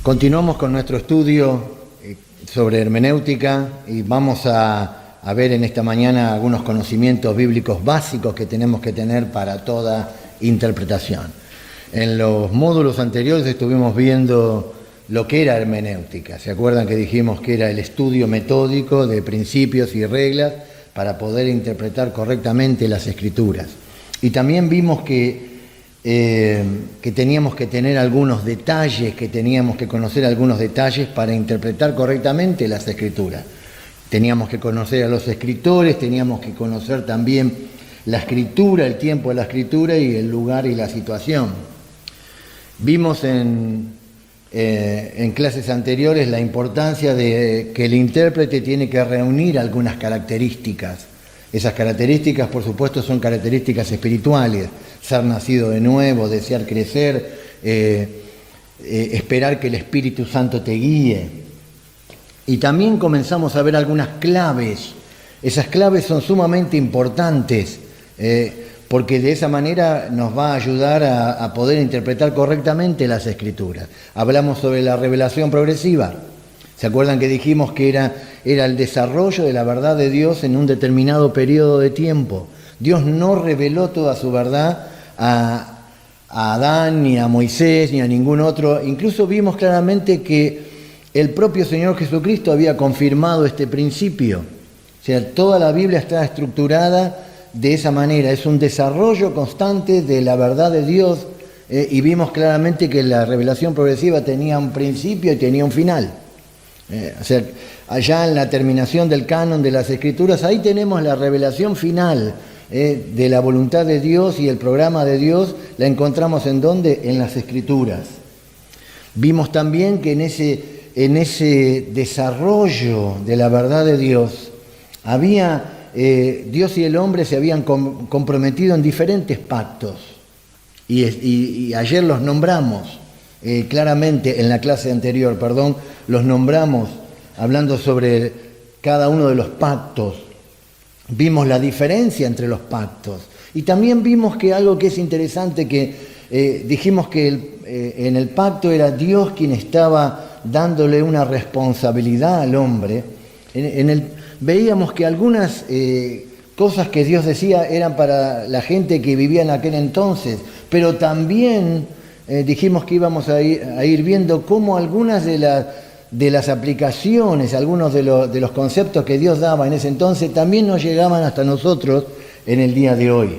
Continuamos con nuestro estudio sobre hermenéutica y vamos a ver en esta mañana algunos conocimientos bíblicos básicos que tenemos que tener para toda interpretación. En los módulos anteriores estuvimos viendo lo que era hermenéutica. ¿Se acuerdan que dijimos que era el estudio metódico de principios y reglas para poder interpretar correctamente las Escrituras? Y también vimos que teníamos que tener algunos detalles, que teníamos que conocer algunos detalles para interpretar correctamente las Escrituras. Teníamos que conocer a los escritores, teníamos que conocer también la Escritura, el tiempo de la Escritura y el lugar y la situación. Vimos en clases anteriores la importancia de que el intérprete tiene que reunir algunas características. Esas características, por supuesto, son características espirituales: ser nacido de nuevo, desear crecer, esperar que el Espíritu Santo te guíe. Y también comenzamos a ver algunas claves. Esas claves son sumamente importantes porque de esa manera nos va a ayudar a poder interpretar correctamente las Escrituras. Hablamos sobre la revelación progresiva. ¿Se acuerdan que dijimos que era el desarrollo de la verdad de Dios en un determinado periodo de tiempo? Dios no reveló toda su verdad a Adán, ni a Moisés, ni a ningún otro. Incluso vimos claramente que el propio Señor Jesucristo había confirmado este principio. O sea, toda la Biblia está estructurada de esa manera. Es un desarrollo constante de la verdad de Dios y vimos claramente que la revelación progresiva tenía un principio y tenía un final. O sea, allá en la terminación del canon de las Escrituras, ahí tenemos la revelación final de la voluntad de Dios y el programa de Dios. La encontramos ¿en dónde? En las Escrituras. Vimos también que en ese desarrollo de la verdad de Dios Dios y el hombre se habían comprometido en diferentes pactos y ayer los nombramos claramente en la clase anterior, los nombramos hablando sobre cada uno de los pactos. Vimos la diferencia entre los pactos y también vimos que algo que es interesante, que dijimos que en el pacto era Dios quien estaba dándole una responsabilidad al hombre. Veíamos que algunas cosas que Dios decía eran para la gente que vivía en aquel entonces, pero también dijimos que íbamos a ir viendo cómo algunas de las aplicaciones, algunos de los conceptos que Dios daba en ese entonces también nos llegaban hasta nosotros en el día de hoy.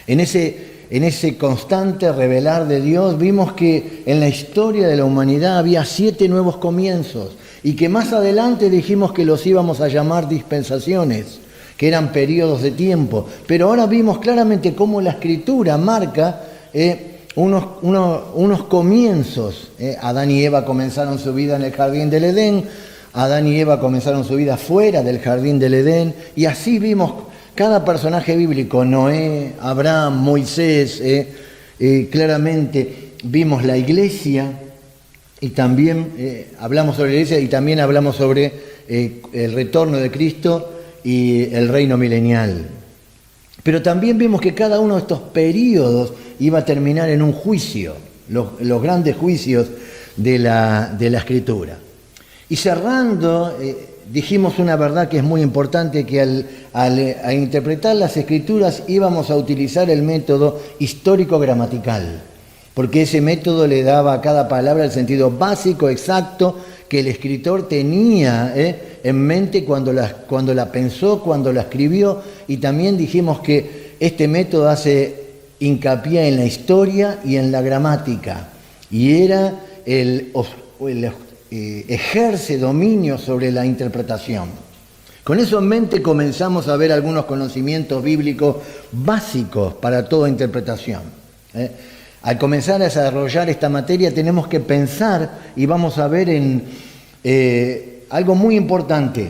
En ese constante revelar de Dios vimos que en la historia de la humanidad había 7 nuevos comienzos y que más adelante dijimos que los íbamos a llamar dispensaciones, que eran periodos de tiempo. Pero ahora vimos claramente cómo la Escritura marca unos comienzos. Adán y Eva comenzaron su vida en el jardín del Edén, Adán y Eva comenzaron su vida fuera del jardín del Edén, y así vimos cada personaje bíblico: Noé, Abraham, Moisés. Claramente vimos la iglesia y también hablamos sobre la iglesia y también hablamos sobre el retorno de Cristo y el reino milenial. Pero también vimos que cada uno de estos periodos iba a terminar en un juicio, los grandes juicios de la Escritura. Y cerrando, dijimos una verdad que es muy importante, que al interpretar las Escrituras íbamos a utilizar el método histórico-gramatical, porque ese método le daba a cada palabra el sentido básico, exacto, que el escritor tenía en mente cuando la pensó, cuando la escribió. Y también dijimos que este método hace hincapié en la historia y en la gramática, y ejerce dominio sobre la interpretación. Con eso en mente comenzamos a ver algunos conocimientos bíblicos básicos para toda interpretación. Al comenzar a desarrollar esta materia tenemos que pensar, y vamos a ver en algo muy importante.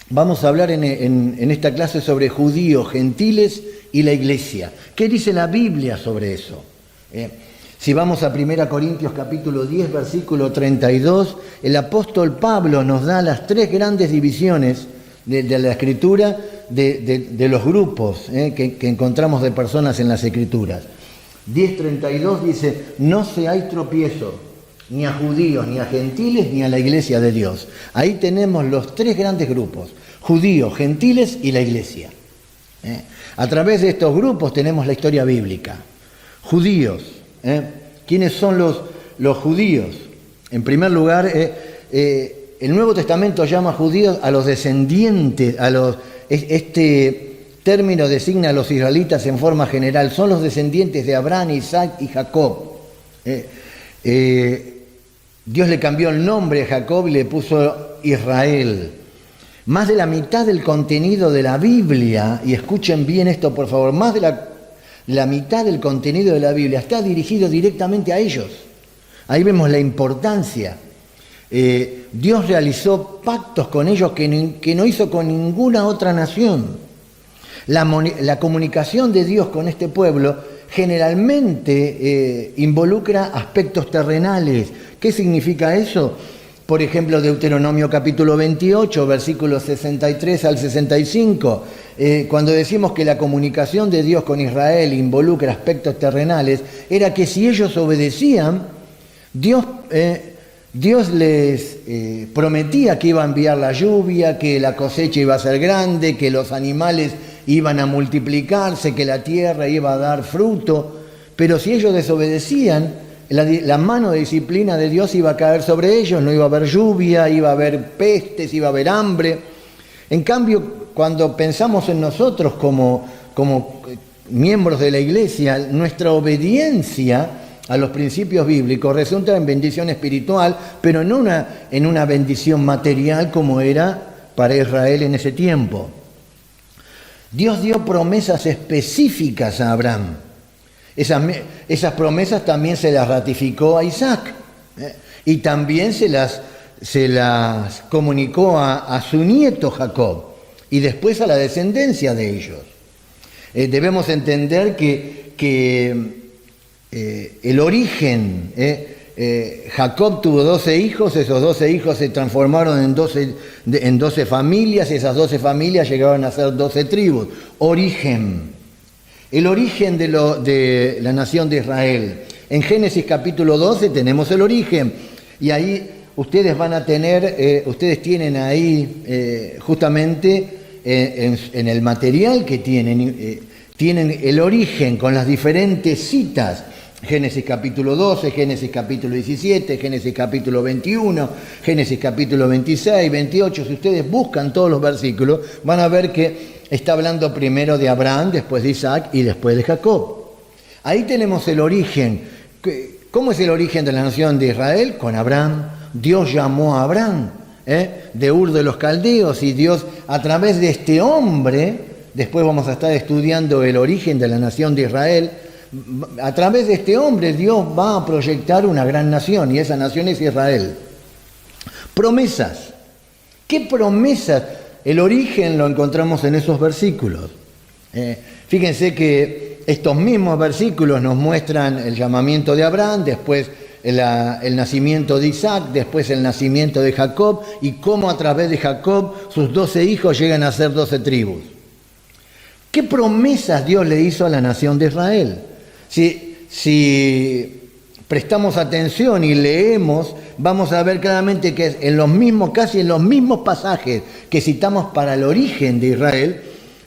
Vamos a hablar en esta clase sobre judíos, gentiles y la iglesia. ¿Qué dice la Biblia sobre eso? Si vamos a 1 Corintios capítulo 10, versículo 32, el apóstol Pablo nos da las 3 grandes divisiones de la Escritura, de los grupos que encontramos de personas en las Escrituras. 10:32 dice: no seáis tropiezo, ni a judíos, ni a gentiles, ni a la iglesia de Dios. Ahí tenemos los tres grandes grupos, judíos, gentiles y la iglesia. A través de estos grupos tenemos la historia bíblica. Judíos. ¿Quiénes son los judíos? En primer lugar, el Nuevo Testamento llama judíos a los descendientes, este término designa a los israelitas en forma general, son los descendientes de Abraham, Isaac y Jacob. Dios le cambió el nombre a Jacob y le puso Israel. Más de la mitad del contenido de la Biblia, y escuchen bien esto por favor, más de la mitad del contenido de la Biblia está dirigido directamente a ellos. Ahí vemos la importancia. Dios realizó pactos con ellos que no hizo con ninguna otra nación. La comunicación de Dios con este pueblo generalmente involucra aspectos terrenales. ¿Qué significa eso? Por ejemplo, Deuteronomio capítulo 28, versículos 63 al 65, cuando decimos que la comunicación de Dios con Israel involucra aspectos terrenales, era que si ellos obedecían, Dios les prometía que iba a enviar la lluvia, que la cosecha iba a ser grande, que los animales iban a multiplicarse, que la tierra iba a dar fruto, pero si ellos desobedecían, la mano de disciplina de Dios iba a caer sobre ellos, no iba a haber lluvia, iba a haber pestes, iba a haber hambre. En cambio, cuando pensamos en nosotros como miembros de la iglesia, nuestra obediencia a los principios bíblicos resulta en bendición espiritual, pero no en una bendición material como era para Israel en ese tiempo. Dios dio promesas específicas a Abraham. Esas promesas también se las ratificó a Isaac, y también se las comunicó a su nieto Jacob y después a la descendencia de ellos. Debemos entender que el origen, Jacob tuvo 12 hijos, esos 12 hijos se transformaron en 12 familias, y esas 12 familias llegaron a ser 12 tribus. Origen. El origen de la nación de Israel. En Génesis capítulo 12 tenemos el origen, y ahí ustedes van a tener, ustedes tienen ahí justamente en el material que tienen el origen con las diferentes citas. Génesis capítulo 12, Génesis capítulo 17, Génesis capítulo 21, Génesis capítulo 26, 28. Si ustedes buscan todos los versículos, van a ver que está hablando primero de Abraham, después de Isaac y después de Jacob. Ahí tenemos el origen. ¿Cómo es el origen de la nación de Israel? Con Abraham. Dios llamó a Abraham de Ur de los Caldeos, y Dios, a través de este hombre, después vamos a estar estudiando el origen de la nación de Israel, a través de este hombre Dios va a proyectar una gran nación, y esa nación es Israel. Promesas. ¿Qué promesas? El origen lo encontramos en esos versículos. Fíjense que estos mismos versículos nos muestran el llamamiento de Abraham, después el nacimiento de Isaac, después el nacimiento de Jacob, y cómo a través de Jacob sus 12 hijos llegan a ser 12 tribus. ¿Qué promesas Dios le hizo a la nación de Israel? Si prestamos atención y leemos, vamos a ver claramente que casi en los mismos pasajes que citamos para el origen de Israel,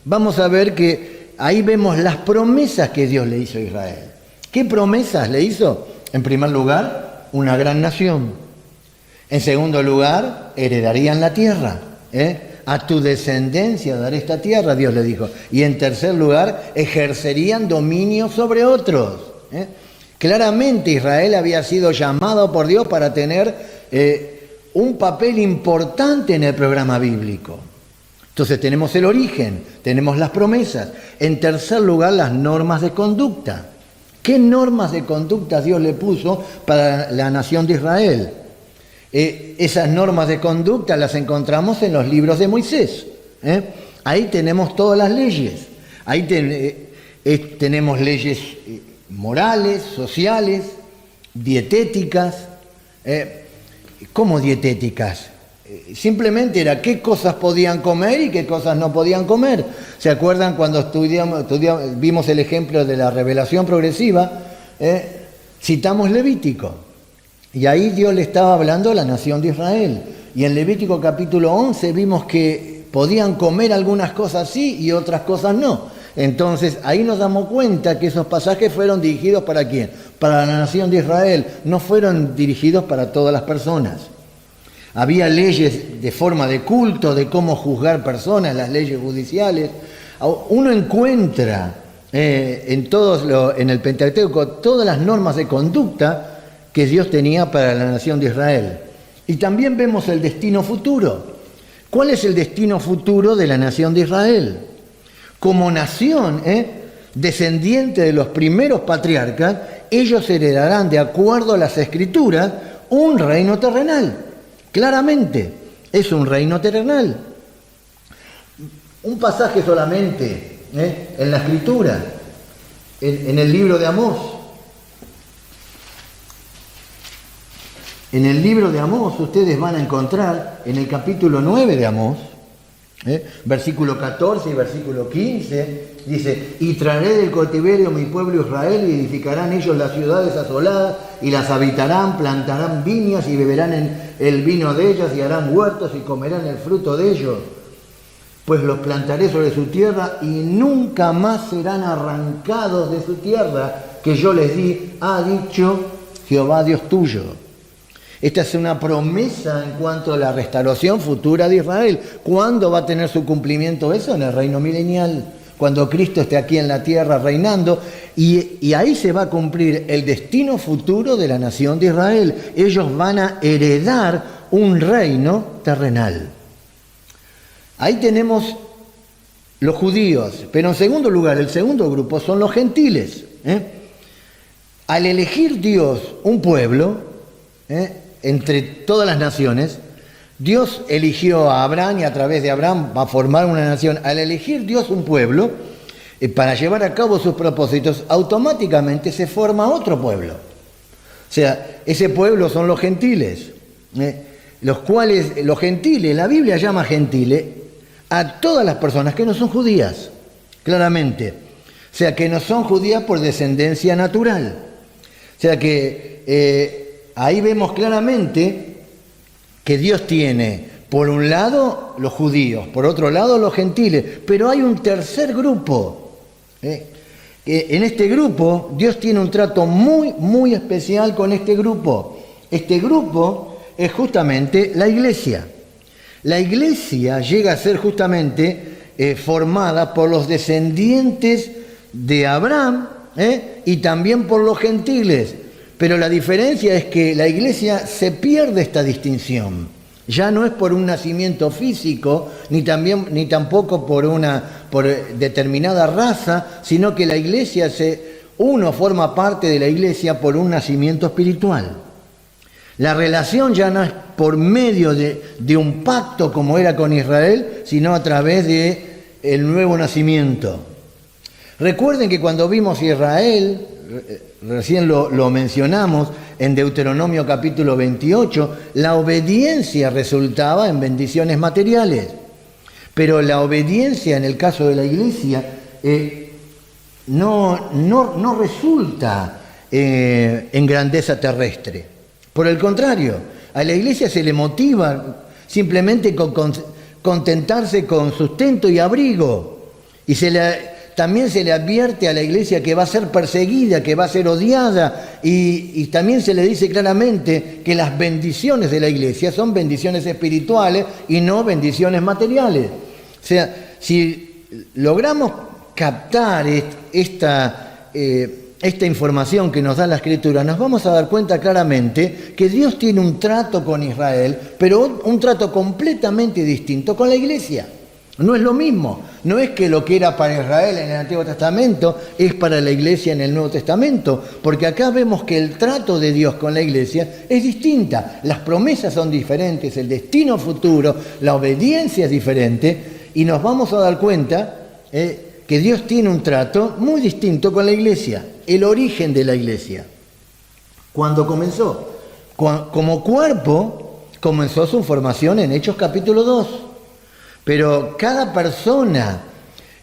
vamos a ver que ahí vemos las promesas que Dios le hizo a Israel. ¿Qué promesas le hizo? En primer lugar, una gran nación. En segundo lugar, heredarían la tierra. A tu descendencia daré esta tierra, Dios le dijo. Y en tercer lugar, ejercerían dominio sobre otros. Claramente Israel había sido llamado por Dios para tener un papel importante en el programa bíblico. Entonces tenemos el origen, tenemos las promesas. En tercer lugar, las normas de conducta. ¿Qué normas de conducta Dios le puso para la nación de Israel? Esas normas de conducta las encontramos en los libros de Moisés. Ahí tenemos todas las leyes. Ahí tenemos leyes morales, sociales, dietéticas. ¿Cómo dietéticas? Simplemente era qué cosas podían comer y qué cosas no podían comer. ¿Se acuerdan cuando vimos el ejemplo de la revelación progresiva? Citamos Levítico. Y ahí Dios le estaba hablando a la nación de Israel. Y en Levítico capítulo 11 vimos que podían comer algunas cosas sí y otras cosas no. Entonces ahí nos damos cuenta que esos pasajes fueron dirigidos ¿para quién? Para la nación de Israel, no fueron dirigidos para todas las personas. Había leyes de forma de culto, de cómo juzgar personas, las leyes judiciales. Uno encuentra en el Pentateuco todas las normas de conducta que Dios tenía para la nación de Israel. Y también vemos el destino futuro. ¿Cuál es el destino futuro de la nación de Israel? Como nación, descendiente de los primeros patriarcas, ellos heredarán, de acuerdo a las Escrituras, un reino terrenal. Claramente, es un reino terrenal. Un pasaje solamente en la Escritura, en el libro de Amós. En el libro de Amós ustedes van a encontrar en el capítulo 9 de Amós, versículo 14 y versículo 15, dice: y traeré del cautiverio mi pueblo Israel, y edificarán ellos las ciudades asoladas, y las habitarán, plantarán viñas, y beberán el vino de ellas, y harán huertos, y comerán el fruto de ellos. Pues los plantaré sobre su tierra, y nunca más serán arrancados de su tierra, que yo les di, ha dicho Jehová Dios tuyo. Esta es una promesa en cuanto a la restauración futura de Israel. ¿Cuándo va a tener su cumplimiento eso? En el reino milenial, cuando Cristo esté aquí en la tierra reinando, y ahí se va a cumplir el destino futuro de la nación de Israel. Ellos van a heredar un reino terrenal. Ahí tenemos los judíos, pero en segundo lugar, el segundo grupo son los gentiles. Al elegir Dios un pueblo, entre todas las naciones, Dios eligió a Abraham, y a través de Abraham va a formar una nación. Al elegir Dios un pueblo para llevar a cabo sus propósitos, automáticamente se forma otro pueblo. O sea, ese pueblo son los gentiles, los cuales, los gentiles, la Biblia llama gentiles a todas las personas que no son judías, claramente. O sea, que no son judías por descendencia natural. O sea que ahí vemos claramente que Dios tiene, por un lado, los judíos, por otro lado, los gentiles, pero hay un tercer grupo. En este grupo, Dios tiene un trato muy, muy especial con este grupo. Este grupo es justamente la iglesia. La iglesia llega a ser justamente formada por los descendientes de Abraham y también por los gentiles. Pero la diferencia es que la iglesia se pierde esta distinción. Ya no es por un nacimiento físico, ni tampoco por determinada raza, sino que la iglesia uno forma parte de la iglesia por un nacimiento espiritual. La relación ya no es por medio de un pacto como era con Israel, sino a través del nuevo nacimiento. Recuerden que cuando vimos Israel, recién lo mencionamos en Deuteronomio capítulo 28, la obediencia resultaba en bendiciones materiales. Pero la obediencia en el caso de la iglesia no resulta en grandeza terrestre. Por el contrario, a la iglesia se le motiva simplemente con contentarse con sustento y abrigo. Y también se le advierte a la iglesia que va a ser perseguida, que va a ser odiada, y también se le dice claramente que las bendiciones de la iglesia son bendiciones espirituales y no bendiciones materiales. O sea, si logramos captar esta información que nos da la Escritura, nos vamos a dar cuenta claramente que Dios tiene un trato con Israel, pero un trato completamente distinto con la iglesia. No es lo mismo, no es que lo que era para Israel en el Antiguo Testamento es para la iglesia en el Nuevo Testamento, porque acá vemos que el trato de Dios con la iglesia es distinta, las promesas son diferentes, el destino futuro, la obediencia es diferente, y nos vamos a dar cuenta que Dios tiene un trato muy distinto con la iglesia, el origen de la iglesia. ¿Cuándo comenzó? Como cuerpo comenzó su formación en Hechos capítulo 2. Pero cada persona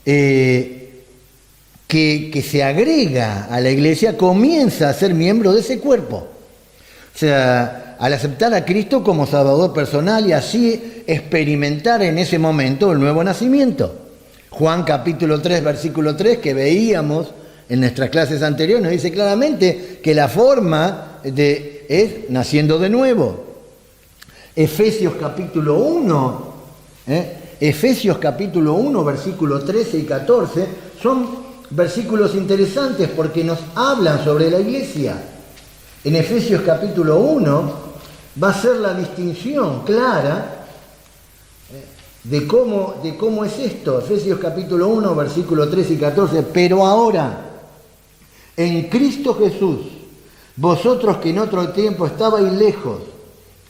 que se agrega a la iglesia comienza a ser miembro de ese cuerpo. O O sea, al aceptar a Cristo como Salvador personal y así experimentar en ese momento el nuevo nacimiento. Juan capítulo 3, versículo 3, que veíamos en nuestras clases anteriores, nos dice claramente que la forma es naciendo de nuevo. Efesios capítulo 1, Efesios capítulo 1, versículos 13 y 14, son versículos interesantes porque nos hablan sobre la iglesia. En Efesios capítulo 1 va a ser la distinción clara de cómo es esto. Efesios capítulo 1, versículos 13 y 14. Pero ahora, en Cristo Jesús, vosotros que en otro tiempo estabais lejos,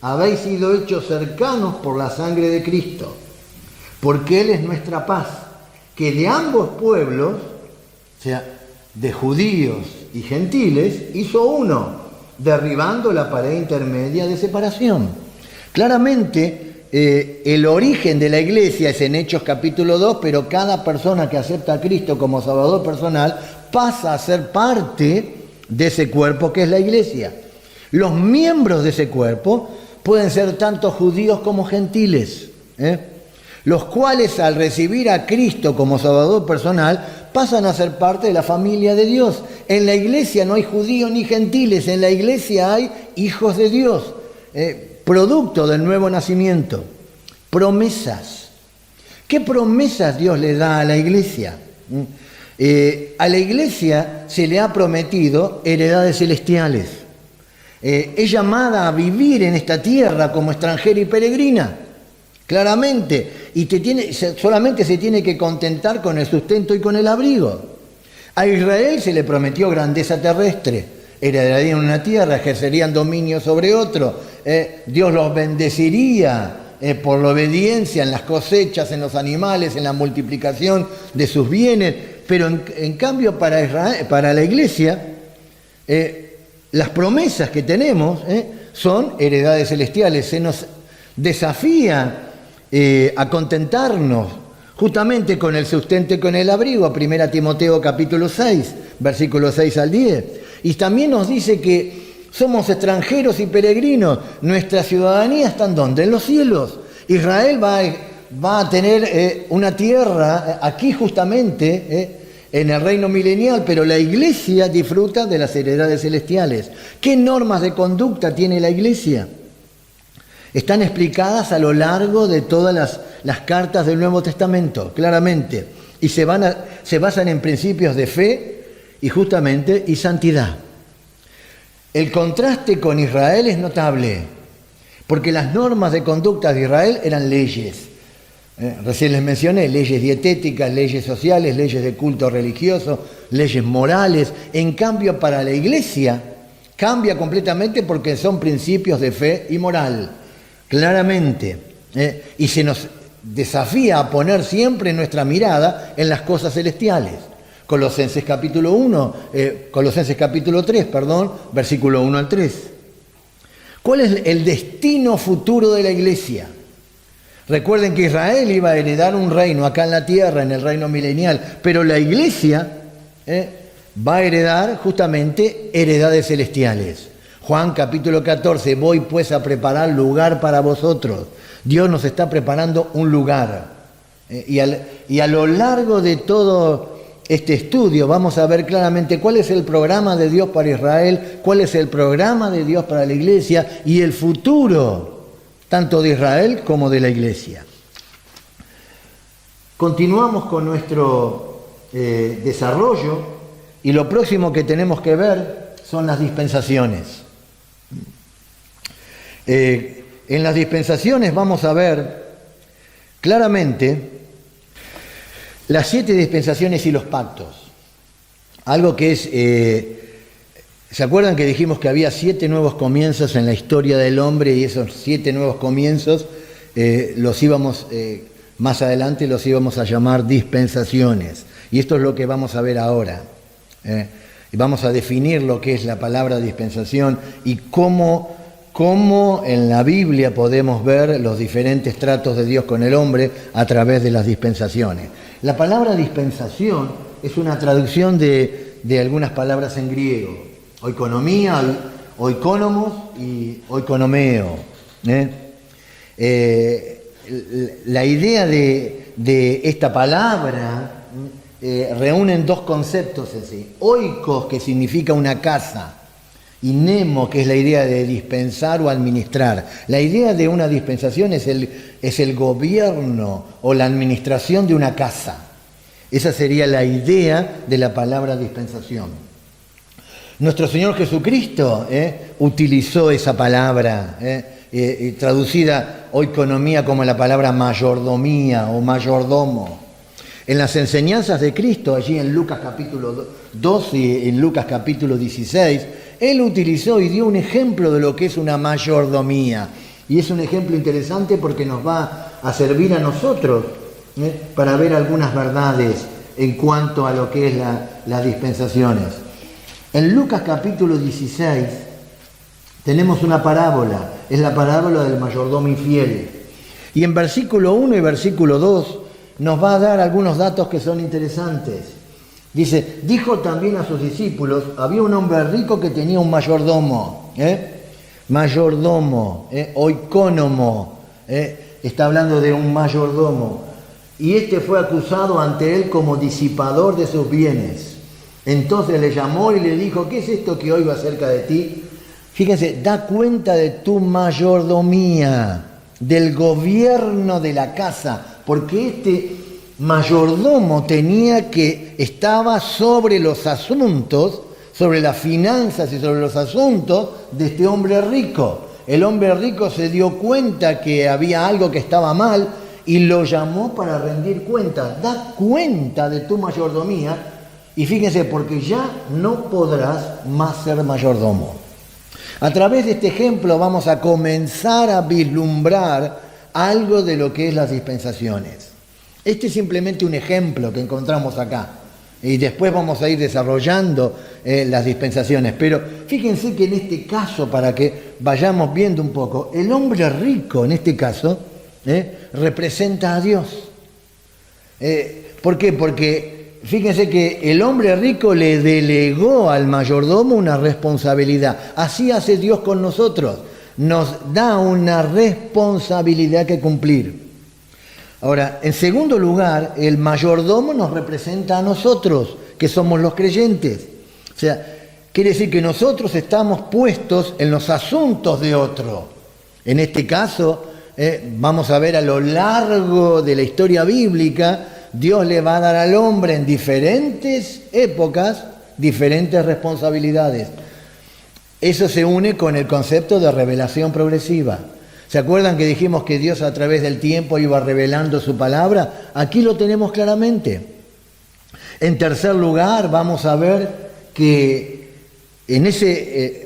habéis sido hechos cercanos por la sangre de Cristo, porque Él es nuestra paz, que de ambos pueblos, o sea, de judíos y gentiles, hizo uno, derribando la pared intermedia de separación. Claramente, el origen de la iglesia es en Hechos capítulo 2, pero cada persona que acepta a Cristo como Salvador personal pasa a ser parte de ese cuerpo que es la iglesia. Los miembros de ese cuerpo pueden ser tanto judíos como gentiles, los cuales al recibir a Cristo como Salvador personal pasan a ser parte de la familia de Dios. En la iglesia no hay judíos ni gentiles, en la iglesia hay hijos de Dios, producto del nuevo nacimiento. Promesas. ¿Qué promesas Dios le da a la iglesia? A la iglesia se le ha prometido heredades celestiales. Es llamada a vivir en esta tierra como extranjera y peregrina, claramente, y solamente se tiene que contentar con el sustento y con el abrigo. A Israel se le prometió grandeza terrestre, heredarían una tierra, ejercerían dominio sobre otro, Dios los bendeciría por la obediencia en las cosechas, en los animales, en la multiplicación de sus bienes, pero en cambio para la iglesia, las promesas que tenemos son heredades celestiales. Se nos desafía a contentarnos justamente con el sustento y con el abrigo. 1 Timoteo capítulo 6, versículos 6 al 10. Y también nos dice que somos extranjeros y peregrinos. Nuestra ciudadanía está ¿en dónde? En los cielos. Israel va a tener una tierra aquí justamente, en el reino milenial, pero la iglesia disfruta de las heredades celestiales. ¿Qué normas de conducta tiene la iglesia? Están explicadas a lo largo de todas las cartas del Nuevo Testamento, claramente, y se basan en principios de fe y santidad. El contraste con Israel es notable, porque las normas de conducta de Israel eran leyes. Recién les mencioné leyes dietéticas, leyes sociales, leyes de culto religioso, leyes morales. En cambio, para la iglesia cambia completamente porque son principios de fe y moral, claramente. Y se nos desafía a poner siempre nuestra mirada en las cosas celestiales. Colosenses capítulo 3, versículo 1 al 3. ¿Cuál es el destino futuro de la iglesia? Recuerden que Israel iba a heredar un reino acá en la tierra, en el reino milenial, pero la iglesia va a heredar justamente heredades celestiales. Juan capítulo 14, voy pues a preparar lugar para vosotros. Dios nos está preparando un lugar. Y a lo largo de todo este estudio vamos a ver claramente cuál es el programa de Dios para Israel, cuál es el programa de Dios para la iglesia y el futuro tanto de Israel como de la iglesia. Continuamos con nuestro desarrollo y lo próximo que tenemos que ver son las dispensaciones. En las dispensaciones vamos a ver claramente las 7 dispensaciones y los pactos. Algo que es... ¿Se acuerdan que dijimos que había 7 nuevos comienzos en la historia del hombre y esos 7 nuevos comienzos más adelante los íbamos a llamar dispensaciones? Y esto es lo que vamos a ver ahora. Y vamos a definir lo que es la palabra dispensación y cómo en la Biblia podemos ver los diferentes tratos de Dios con el hombre a través de las dispensaciones. La palabra dispensación es una traducción de algunas palabras en griego. Oikonomía, oikonomos y oikonomeo. La idea de esta palabra reúnen dos conceptos en sí. Oikos, que significa una casa, y nemo, que es la idea de dispensar o administrar. La idea de una dispensación es el gobierno o la administración de una casa. Esa sería la idea de la palabra dispensación. Nuestro Señor Jesucristo utilizó esa palabra, traducida oikonomía como la palabra mayordomía o mayordomo. En las enseñanzas de Cristo, allí en Lucas capítulo 12 y en Lucas capítulo 16, Él utilizó y dio un ejemplo de lo que es una mayordomía. Y es un ejemplo interesante porque nos va a servir a nosotros para ver algunas verdades en cuanto a lo que es las dispensaciones. En Lucas capítulo 16 tenemos una parábola, es la parábola del mayordomo infiel. Y en versículo 1 y versículo 2 nos va a dar algunos datos que son interesantes. Dice, dijo también a sus discípulos, había un hombre rico que tenía un mayordomo, oikónomo, está hablando de un mayordomo, y este fue acusado ante él como disipador de sus bienes. Entonces le llamó y le dijo, ¿qué es esto que oigo acerca de ti? Fíjense, da cuenta de tu mayordomía, del gobierno de la casa, porque este mayordomo estaba sobre los asuntos, sobre las finanzas y sobre los asuntos de este hombre rico. El hombre rico se dio cuenta que había algo que estaba mal y lo llamó para rendir cuenta. Da cuenta de tu mayordomía y fíjense, porque ya no podrás más ser mayordomo. A través de este ejemplo vamos a comenzar a vislumbrar algo de lo que es las dispensaciones. Este es simplemente un ejemplo que encontramos acá. Y después vamos a ir desarrollando las dispensaciones. Pero fíjense que en este caso, para que vayamos viendo un poco, el hombre rico en este caso representa a Dios. ¿Por qué? Porque fíjense que el hombre rico le delegó al mayordomo una responsabilidad. Así hace Dios con nosotros. Nos da una responsabilidad que cumplir. Ahora, en segundo lugar, el mayordomo nos representa a nosotros, que somos los creyentes. O sea, quiere decir que nosotros estamos puestos en los asuntos de otro. En este caso, vamos a ver a lo largo de la historia bíblica, Dios le va a dar al hombre en diferentes épocas diferentes responsabilidades. Eso se une con el concepto de revelación progresiva. ¿Se acuerdan que dijimos que Dios a través del tiempo iba revelando su palabra? Aquí lo tenemos claramente. En tercer lugar, vamos a ver que en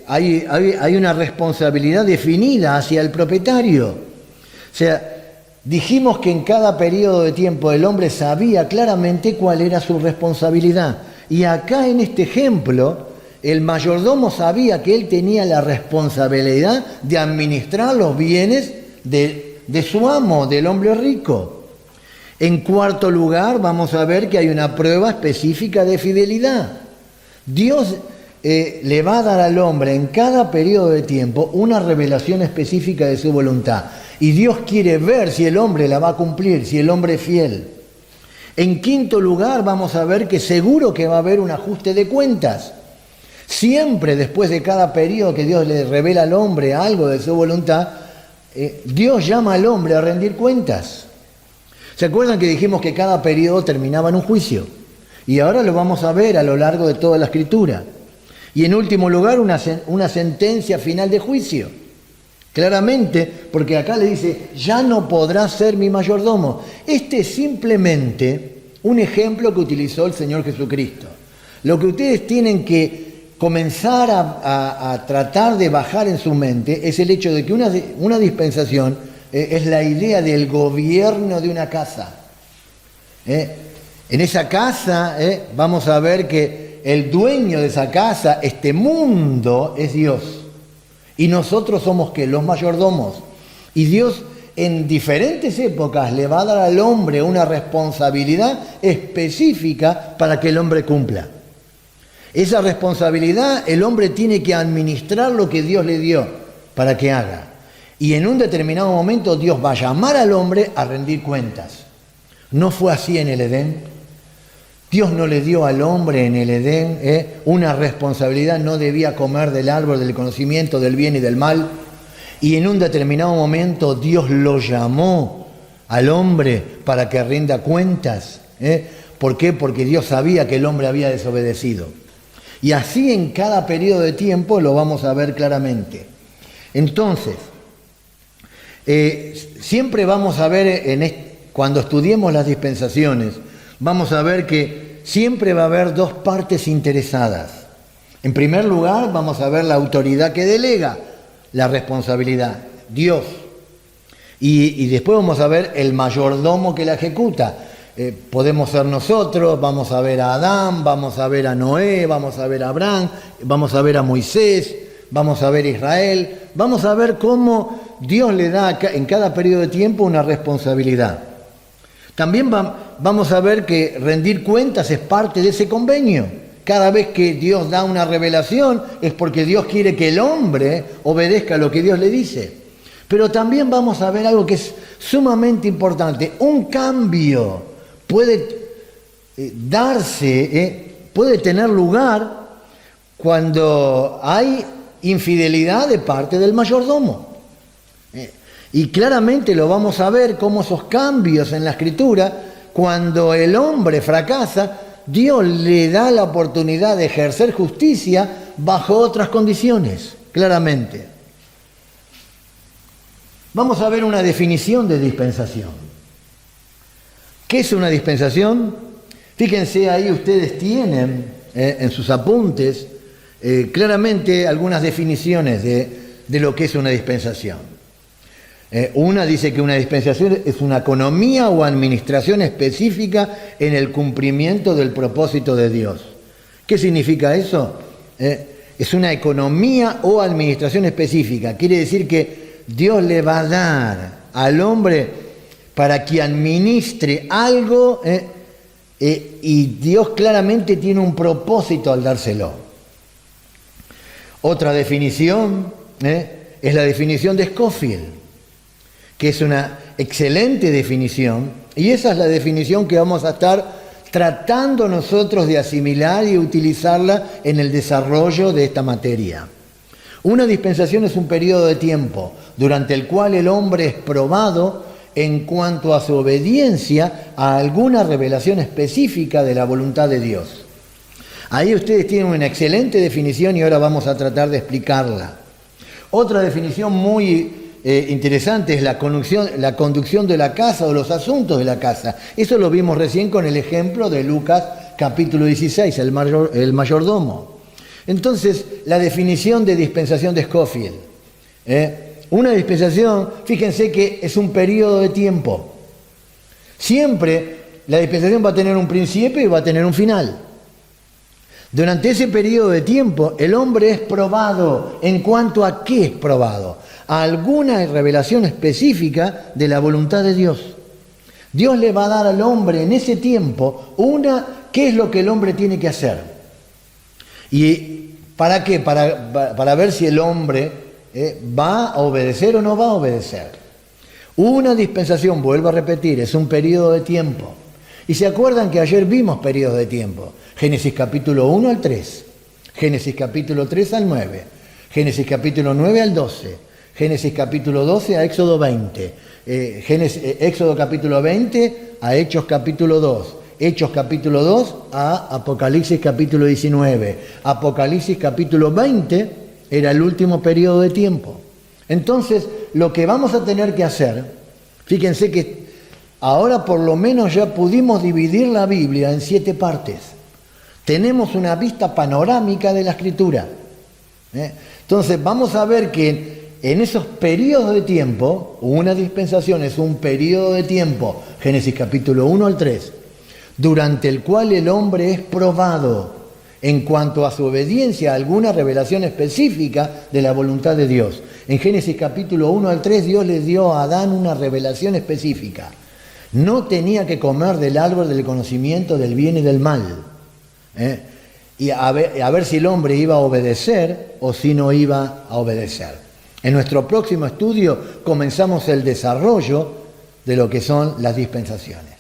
hay una responsabilidad definida hacia el propietario. O sea, dijimos que en cada periodo de tiempo el hombre sabía claramente cuál era su responsabilidad. Y acá en este ejemplo, el mayordomo sabía que él tenía la responsabilidad de administrar los bienes de su amo, del hombre rico. En cuarto lugar, vamos a ver que hay una prueba específica de fidelidad. Dios le va a dar al hombre en cada periodo de tiempo una revelación específica de su voluntad. Y Dios quiere ver si el hombre la va a cumplir, si el hombre es fiel. En quinto lugar, vamos a ver que seguro que va a haber un ajuste de cuentas. Siempre después de cada periodo que Dios le revela al hombre algo de su voluntad, Dios llama al hombre a rendir cuentas. ¿Se acuerdan que dijimos que cada periodo terminaba en un juicio? Y ahora lo vamos a ver a lo largo de toda la Escritura. Y en último lugar, una sentencia final de juicio. Claramente, porque acá le dice, ya no podrás ser mi mayordomo. Este es simplemente un ejemplo que utilizó el Señor Jesucristo. Lo que ustedes tienen que comenzar a tratar de bajar en su mente es el hecho de que una dispensación es la idea del gobierno de una casa. En esa casa vamos a ver que el dueño de esa casa, este mundo, es Dios. Y nosotros somos ¿qué? Los mayordomos. Y Dios en diferentes épocas le va a dar al hombre una responsabilidad específica para que el hombre cumpla. Esa responsabilidad el hombre tiene que administrar lo que Dios le dio para que haga. Y en un determinado momento Dios va a llamar al hombre a rendir cuentas. ¿No fue así en el Edén? Dios no le dio al hombre en el Edén una responsabilidad, no debía comer del árbol del conocimiento del bien y del mal. Y en un determinado momento Dios lo llamó al hombre para que rinda cuentas. ¿Por qué? Porque Dios sabía que el hombre había desobedecido. Y así en cada periodo de tiempo lo vamos a ver claramente. Entonces, siempre vamos a ver, cuando estudiemos las dispensaciones, vamos a ver que siempre va a haber dos partes interesadas. En primer lugar, vamos a ver la autoridad que delega la responsabilidad, Dios. Y después vamos a ver el mayordomo que la ejecuta. Podemos ser nosotros, vamos a ver a Adán, vamos a ver a Noé, vamos a ver a Abraham, vamos a ver a Moisés, vamos a ver a Israel, vamos a ver cómo Dios le da en cada periodo de tiempo una responsabilidad. También vamos a ver que rendir cuentas es parte de ese convenio. Cada vez que Dios da una revelación es porque Dios quiere que el hombre obedezca lo que Dios le dice. Pero también vamos a ver algo que es sumamente importante. Un cambio puede puede tener lugar cuando hay infidelidad de parte del mayordomo. Y claramente lo vamos a ver cómo esos cambios en la Escritura, cuando el hombre fracasa, Dios le da la oportunidad de ejercer justicia bajo otras condiciones, claramente. Vamos a ver una definición de dispensación. ¿Qué es una dispensación? Fíjense, ahí ustedes tienen en sus apuntes claramente algunas definiciones de lo que es una dispensación. Una dice que una dispensación es una economía o administración específica en el cumplimiento del propósito de Dios. ¿Qué significa eso? Es una economía o administración específica. Quiere decir que Dios le va a dar al hombre para que administre algo y Dios claramente tiene un propósito al dárselo. Otra definición es la definición de Scofield, que es una excelente definición, y esa es la definición que vamos a estar tratando nosotros de asimilar y utilizarla en el desarrollo de esta materia. Una dispensación es un periodo de tiempo durante el cual el hombre es probado en cuanto a su obediencia a alguna revelación específica de la voluntad de Dios. Ahí ustedes tienen una excelente definición y ahora vamos a tratar de explicarla. Otra definición muy interesante es la conducción de la casa o los asuntos de la casa. Eso lo vimos recién con el ejemplo de Lucas capítulo 16, el mayordomo. Entonces, la definición de dispensación de Scofield. Una dispensación, fíjense que es un periodo de tiempo. Siempre la dispensación va a tener un principio y va a tener un final. Durante ese periodo de tiempo, el hombre es probado. ¿En cuanto a qué es probado? A alguna revelación específica de la voluntad de Dios. Dios le va a dar al hombre en ese tiempo qué es lo que el hombre tiene que hacer. ¿Y para qué? Para ver si el hombre va a obedecer o no va a obedecer. Una dispensación, vuelvo a repetir, es un periodo de tiempo. Y se acuerdan que ayer vimos periodos de tiempo. Génesis capítulo 1 al 3, Génesis capítulo 3 al 9, Génesis capítulo 9 al 12, Génesis capítulo 12 a Éxodo 20, Éxodo capítulo 20 a Hechos capítulo 2, Hechos capítulo 2 a Apocalipsis capítulo 19, Apocalipsis capítulo 20 era el último periodo de tiempo. Entonces, lo que vamos a tener que hacer, fíjense que ahora por lo menos ya pudimos dividir la Biblia en 7 partes. Tenemos una vista panorámica de la Escritura. Entonces, vamos a ver que en esos periodos de tiempo, una dispensación es un periodo de tiempo, Génesis capítulo 1 al 3, durante el cual el hombre es probado en cuanto a su obediencia a alguna revelación específica de la voluntad de Dios. En Génesis capítulo 1 al 3, Dios le dio a Adán una revelación específica. No tenía que comer del árbol del conocimiento del bien y del mal. y a ver si el hombre iba a obedecer o si no iba a obedecer. En nuestro próximo estudio comenzamos el desarrollo de lo que son las dispensaciones.